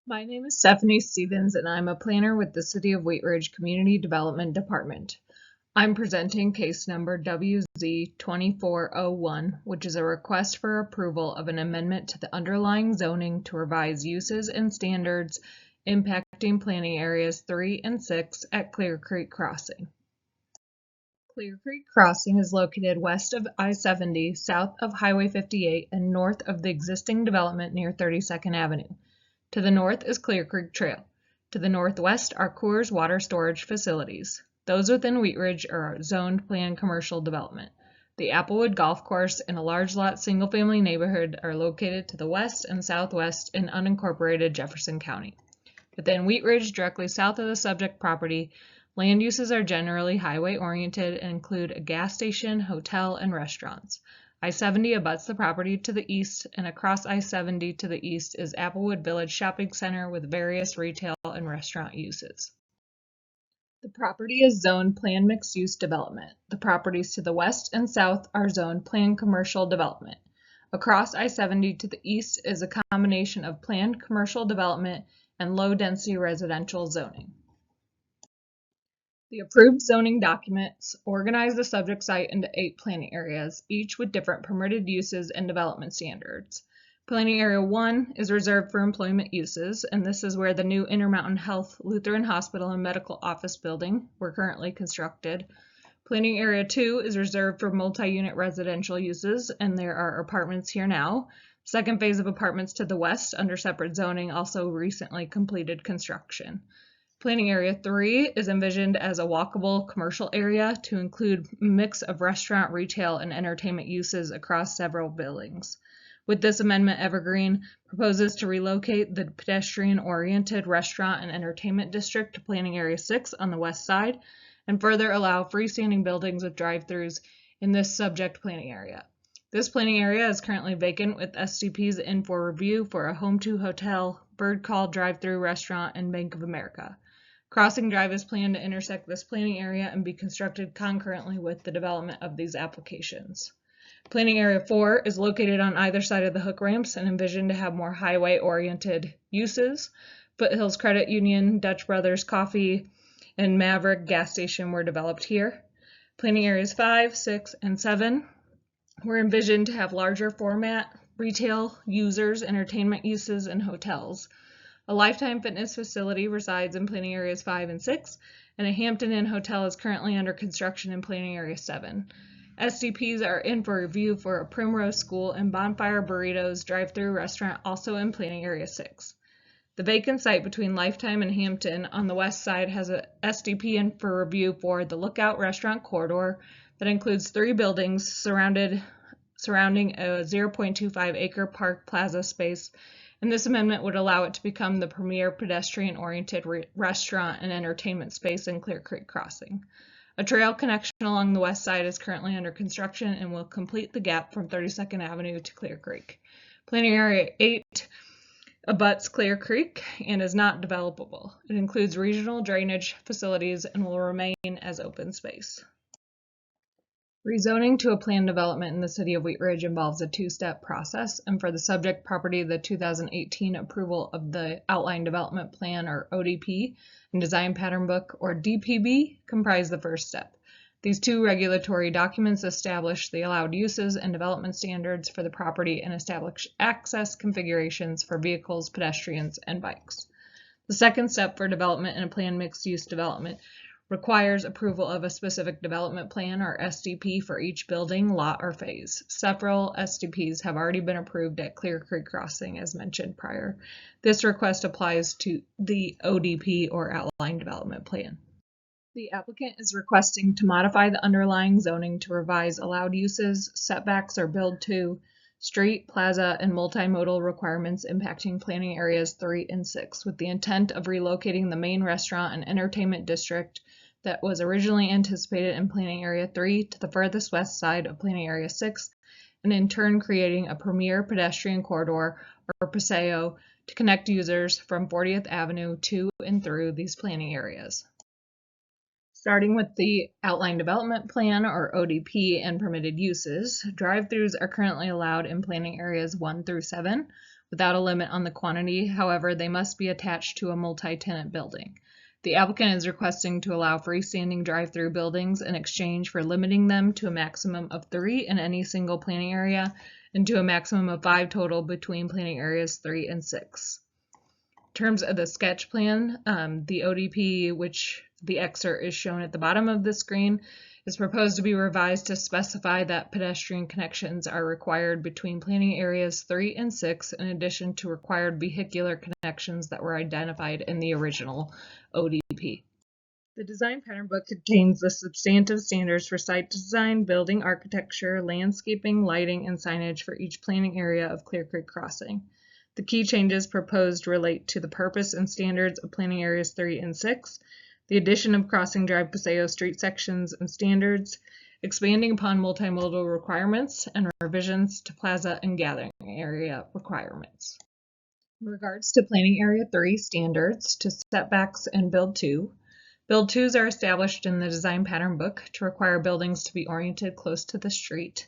My name is Stephanie Stevens, and I'm a planner with the City of Wheat Ridge Community Development Department. I'm presenting case number WZ-24-01, which is a request for approval of an amendment to the underlying zoning to revise uses and standards impacting planning areas 3 and 6 at Clear Creek Crossing. Clear Creek Crossing is located west of I-70, south of Highway 58, and north of the existing development near 32nd Avenue. To the north is Clear Creek Trail. To the northwest are Coors water storage facilities. Those within Wheat Ridge are zoned planned commercial development. The Applewood Golf Course and a large lot single-family neighborhood are located to the west and southwest in unincorporated Jefferson County. Within Wheat Ridge, directly south of the subject property, land uses are generally highway-oriented and include a gas station, hotel, and restaurants. I-70 abuts the property to the east, and across I-70 to the east is Applewood Village Shopping Center with various retail and restaurant uses. The property is zoned planned mixed-use development. The properties to the west and south are zoned planned commercial development. Across I-70 to the east is a combination of planned commercial development and low-density residential zoning. The approved zoning documents organize the subject site into 8 planning areas, each with different permitted uses and development standards. Planning Area 1 is reserved for employment uses, and this is where the new Intermountain Health Lutheran Hospital and Medical Office building were currently constructed. Planning Area 2 is reserved for multi-unit residential uses, and there are apartments here now. Second phase of apartments to the west under separate zoning also recently completed construction. Planning Area 3 is envisioned as a walkable commercial area to include a mix of restaurant, retail, and entertainment uses across several buildings. With this amendment, Evergreen proposes to relocate the pedestrian-oriented restaurant and entertainment district to Planning Area 6 on the west side and further allow freestanding buildings with drive-thrus in this subject planning area. This planning area is currently vacant with SDPs in for review for a Home2 Hotel, Bird Call drive-thru restaurant, and Bank of America. Crossing Drive is planned to intersect this planning area and be constructed concurrently with the development of these applications. Planning Area 4 is located on either side of the hook ramps and envisioned to have more highway-oriented uses. Foothills Credit Union, Dutch Brothers Coffee, and Maverick gas station were developed here. Planning Areas 5, 6, and 7 were envisioned to have larger format, retail, users, entertainment uses, and hotels. A Lifetime Fitness facility resides in Planning Areas 5 and 6, and a Hampton Inn hotel is currently under construction in Planning Area 7. SDPs are in for review for a Primrose School and Bonfire Burritos drive-thru restaurant also in Planning Area 6. The vacant site between Lifetime and Hampton on the west side has a SDP in for review for the Lookout Restaurant Corridor that includes 3 buildings surrounding a 0.25 acre park plaza space, and this amendment would allow it to become the premier pedestrian-oriented restaurant and entertainment space in Clear Creek Crossing. A trail connection along the west side is currently under construction and will complete the gap from 32nd Avenue to Clear Creek. Planning Area 8 abuts Clear Creek and is not developable. It includes regional drainage facilities and will remain as open space. Rezoning to a planned development in the City of Wheat Ridge involves a 2-step process, and for the subject property, the 2018 approval of the Outline Development Plan, or ODP, and Design Pattern Book, or DPB, comprise the first step. These 2 regulatory documents establish the allowed uses and development standards for the property and establish access configurations for vehicles, pedestrians, and bikes. The second step for development in a planned mixed-use development requires approval of a specific development plan, or SDP, for each building, lot, or phase. Several SDPs have already been approved at Clear Creek Crossing, as mentioned prior. This request applies to the ODP, or Outline Development Plan. The applicant is requesting to modify the underlying zoning to revise allowed uses, setbacks, or build to street, plaza, and multimodal requirements impacting planning areas 3 and 6 with the intent of relocating the main restaurant and entertainment district that was originally anticipated in Planning Area 3 to the furthest west side of Planning Area 6, and in turn creating a premier pedestrian corridor, or paseo, to connect users from 40th Avenue to and through these planning areas. Starting with the Outline Development Plan, or ODP, and permitted uses, drive-thrus are currently allowed in planning areas 1 through 7, without a limit on the quantity. However, they must be attached to a multi-tenant building. The applicant is requesting to allow freestanding drive-through buildings in exchange for limiting them to a maximum of 3 in any single planning area and to a maximum of 5 total between planning areas 3 and 6. In terms of the sketch plan, the ODP, which the excerpt is shown at the bottom of the screen, is proposed to be revised to specify that pedestrian connections are required between planning areas 3 and 6 in addition to required vehicular connections that were identified in the original ODP. The design pattern book contains the substantive standards for site design, building architecture, landscaping, lighting, and signage for each planning area of Clear Creek Crossing. The key changes proposed relate to the purpose and standards of planning areas 3 and 6, the addition of Crossing Drive Paseo street sections and standards, expanding upon multimodal requirements, and revisions to plaza and gathering area requirements. In regards to Planning Area 3 standards to setbacks and Build 2, Build 2s are established in the design pattern book to require buildings to be oriented close to the street,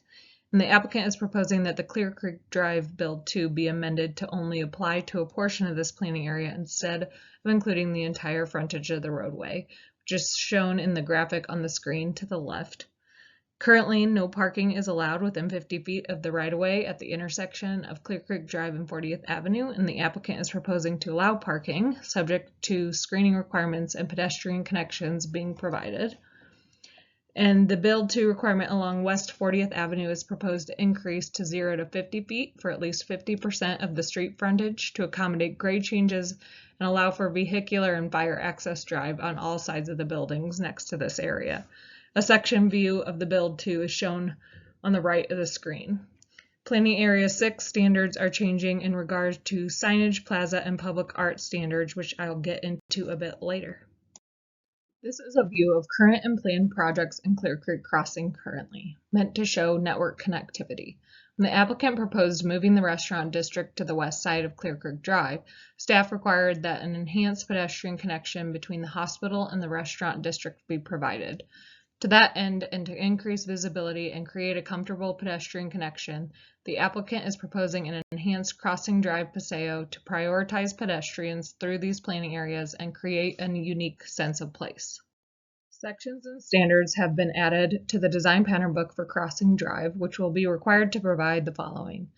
and the applicant is proposing that the Clear Creek Drive Build 2 be amended to only apply to a portion of this planning area instead of including the entire frontage of the roadway, which is shown in the graphic on the screen to the left. Currently, no parking is allowed within 50 feet of the right-of-way at the intersection of Clear Creek Drive and 40th Avenue, and the applicant is proposing to allow parking, subject to screening requirements and pedestrian connections being provided. And the Build 2 requirement along West 40th Avenue is proposed to increase to 0 to 50 feet for at least 50% of the street frontage to accommodate grade changes and allow for vehicular and fire access drive on all sides of the buildings next to this area. A section view of the Build 2 is shown on the right of the screen. Planning Area 6 standards are changing in regard to signage, plaza, and public art standards, which I'll get into a bit later. This is a view of current and planned projects in Clear Creek Crossing currently, meant to show network connectivity. When the applicant proposed moving the restaurant district to the west side of Clear Creek Drive, staff required that an enhanced pedestrian connection between the hospital and the restaurant district be provided. To that end, and to increase visibility and create a comfortable pedestrian connection, the applicant is proposing an enhanced Crossing Drive Paseo to prioritize pedestrians through these planning areas and create a unique sense of place. Sections and standards have been added to the design pattern book for Crossing Drive, which will be required to provide the following: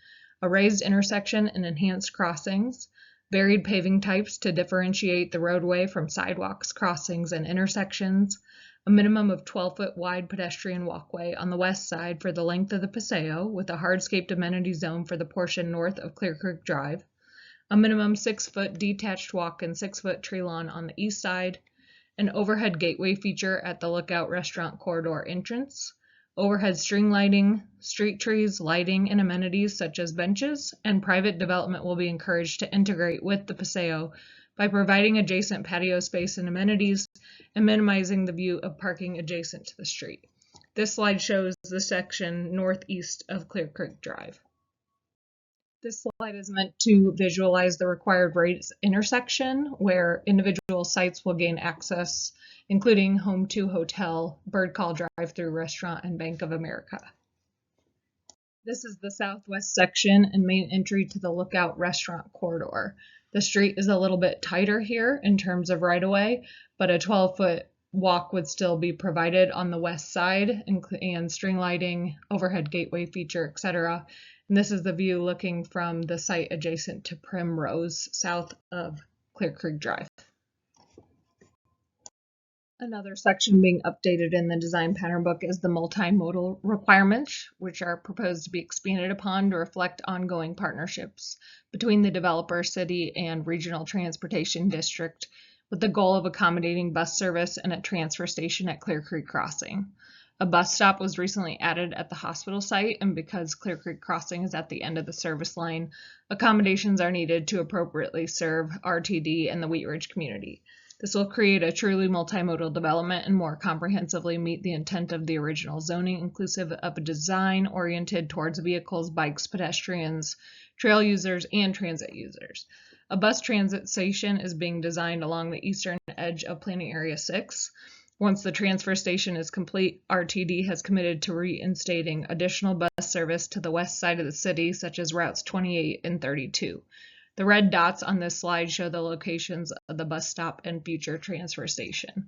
a raised intersection and enhanced crossings, varied paving types to differentiate the roadway from sidewalks, crossings, and intersections, a minimum of 12-foot wide pedestrian walkway on the west side for the length of the Paseo with a hardscaped amenity zone for the portion north of Clear Creek Drive, a minimum 6-foot detached walk and 6-foot tree lawn on the east side, an overhead gateway feature at the Lookout Restaurant corridor entrance, overhead string lighting, street trees, lighting, and amenities such as benches, and private development will be encouraged to integrate with the Paseo by providing adjacent patio space and amenities and minimizing the view of parking adjacent to the street. This slide shows the section northeast of Clear Creek Drive. This slide is meant to visualize the required raised intersection where individual sites will gain access, including Home 2 Hotel, Bird Call Drive-Thru Restaurant, and Bank of America. This is the southwest section and main entry to the Lookout Restaurant corridor. The street is a little bit tighter here in terms of right-of-way, but a 12-foot walk would still be provided on the west side, and string lighting, overhead gateway feature, etc. And this is the view looking from the site adjacent to Primrose, south of Clear Creek Drive. Another section being updated in the design pattern book is the multimodal requirements, which are proposed to be expanded upon to reflect ongoing partnerships between the developer, city, and regional transportation district with the goal of accommodating bus service and a transfer station at Clear Creek Crossing. A bus stop was recently added at the hospital site, and because Clear Creek Crossing is at the end of the service line, accommodations are needed to appropriately serve RTD and the Wheat Ridge community. This will create a truly multimodal development and more comprehensively meet the intent of the original zoning, inclusive of a design oriented towards vehicles, bikes, pedestrians, trail users, and transit users. A bus transit station is being designed along the eastern edge of Planning Area 6. Once the transfer station is complete, RTD has committed to reinstating additional bus service to the west side of the city, such as routes 28 and 32. The red dots on this slide show the locations of the bus stop and future transfer station.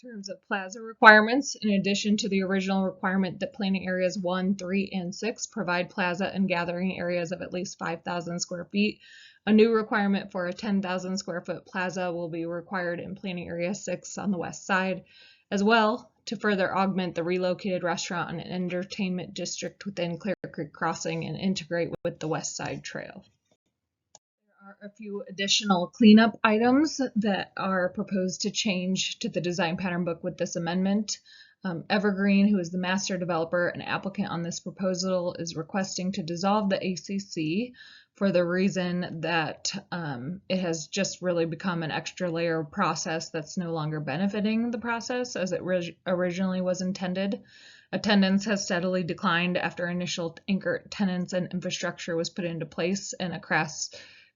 In terms of plaza requirements, in addition to the original requirement that planning areas 1, 3, and 6 provide plaza and gathering areas of at least 5,000 square feet, a new requirement for a 10,000 square foot plaza will be required in planning area 6 on the west side, as well to further augment the relocated restaurant and entertainment district within Clear Creek Crossing and integrate with the West Side Trail. There are a few additional cleanup items that are proposed to change to the design pattern book with this amendment. Evergreen, who is the master developer and applicant on this proposal, is requesting to dissolve the ACC for the reason that it has just really become an extra layer of process that's no longer benefiting the process as it originally was intended. Attendance has steadily declined after initial anchor tenants and infrastructure was put into place and a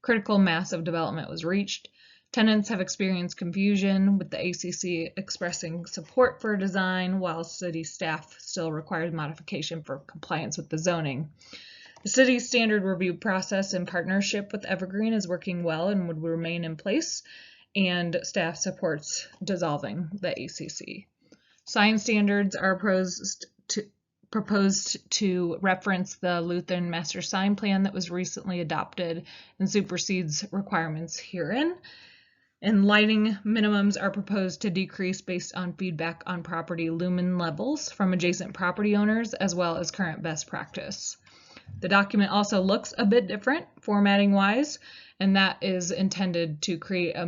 critical mass of development was reached. Tenants have experienced confusion, with the ACC expressing support for design while city staff still requires modification for compliance with the zoning. The city's standard review process in partnership with Evergreen is working well and would remain in place, and staff supports dissolving the ACC. Sign standards are proposed to reference the Lutheran Master Sign Plan that was recently adopted and supersedes requirements herein. And lighting minimums are proposed to decrease based on feedback on property lumen levels from adjacent property owners as well as current best practice. The document also looks a bit different formatting wise, and that is intended to create a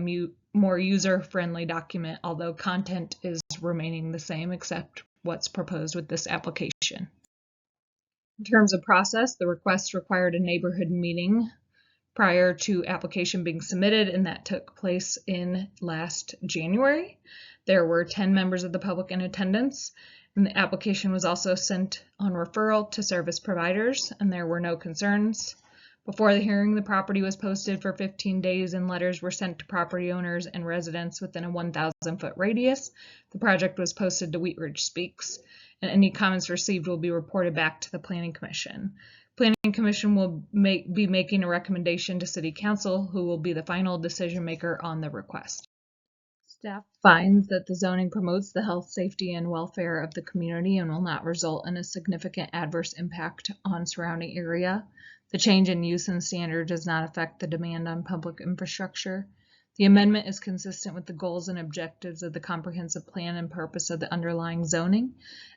more user-friendly document, although content is remaining the same except what's proposed with this application. In terms of process, the request required a neighborhood meeting prior to application being submitted, and that took place in last January. There were 10 members of the public in attendance, and the application was also sent on referral to service providers, and there were no concerns. Before the hearing, the property was posted for 15 days and letters were sent to property owners and residents within a 1,000-foot radius. The project was posted to Wheat Ridge Speaks, and any comments received will be reported back to the Planning Commission. Planning Commission will be making a recommendation to City Council, who will be the final decision maker on the request. Staff finds that the zoning promotes the health, safety, and welfare of the community and will not result in a significant adverse impact on surrounding area. The change in use and standard does not affect the demand on public infrastructure. The amendment is consistent with the goals and objectives of the comprehensive plan and purpose of the underlying zoning,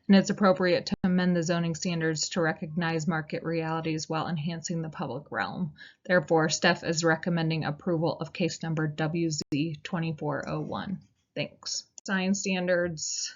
and it's appropriate to amend the zoning standards to recognize market realities while enhancing the public realm. Therefore, staff is recommending approval of case number WZ-24-01. Thanks. Sign standards.